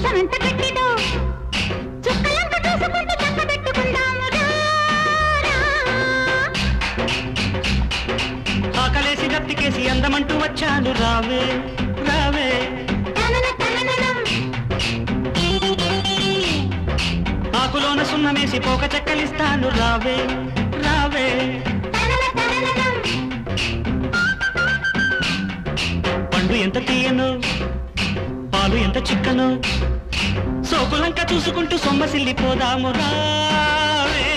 మంచం ఎంత గట్టిదో చుక్కలంక చూసుకుంటూ చక్క పెట్టుకుందాము ఆకలేసి గప్పికేసి అందమంటూ వచ్చాను రావే రావే ఆకులోన సున్నమేసి పోక చెక్కలిస్తాను రావే రావే పండు ఎంత తీయను పాలు ఎంత చిక్కను సోకులంక చూసుకుంటూ సొమ్మసిల్లిపోదాము రావే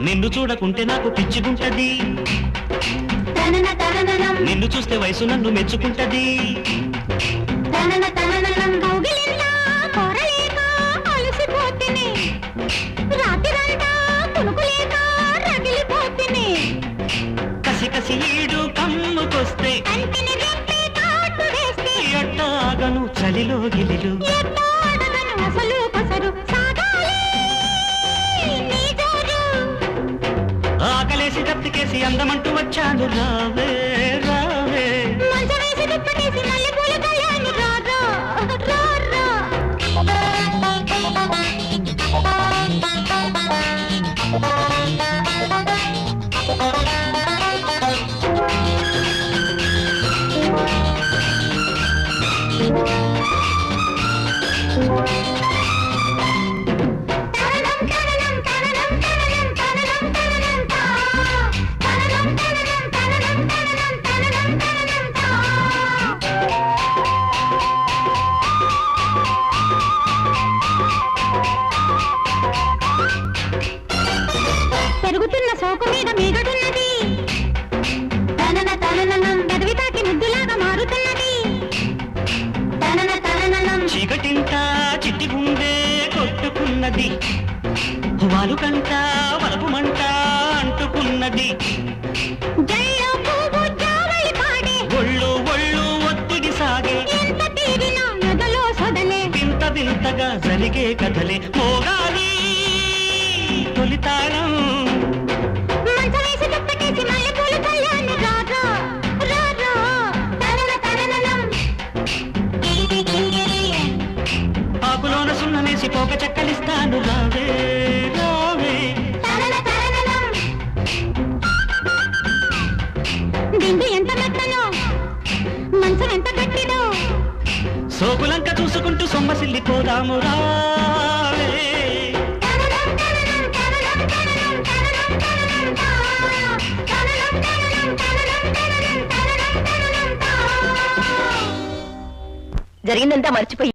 నిన్ను చూడకుంటే నాకు పిచ్చిగుంటది నిన్ను చూస్తే వయసు నన్ను మెచ్చుకుంటది కసి కసి ఈడు కమ్ముకొస్తే ఎట్టాగను చలిలో గిలిలు ఆకలేసి దప్పికేసి అందమంటూ వచ్చాను రావే రావే పెరుగుతున్న సోకు మీద మీగడున్నది తనన తననం గదవితాకి ముద్దులాగా మారుతున్నది తనన తననం చీకటింట చిట్టి గుండె కొట్టుకున్నది వాలు కంట వలపు మంట అంటుకున్నది జల్లో పువ్వు జావళి పాడే ఒళ్ళు ఒళ్ళు ఒత్తిడి సాగే ఎంత తీరినా ఎదలో సొదలే వింత వింతగా జరిగే కథలే మోగాలి తొలితాళం మంచమేసి దుప్పటేసి మల్లెపూలు చల్లాను రారా రారా తనన తననం ఆకులోన సున్నమేసి పోక చెక్కలిస్తాను రావే రావే తనన తననం దిండు ఎంత మెత్తనో మంచం ఎంత గట్టిదో సోకులంక చూసుకుంటూ సొమ్మసిల్లిపోదాము రావే జరిగిందంతా మర్చిపోయి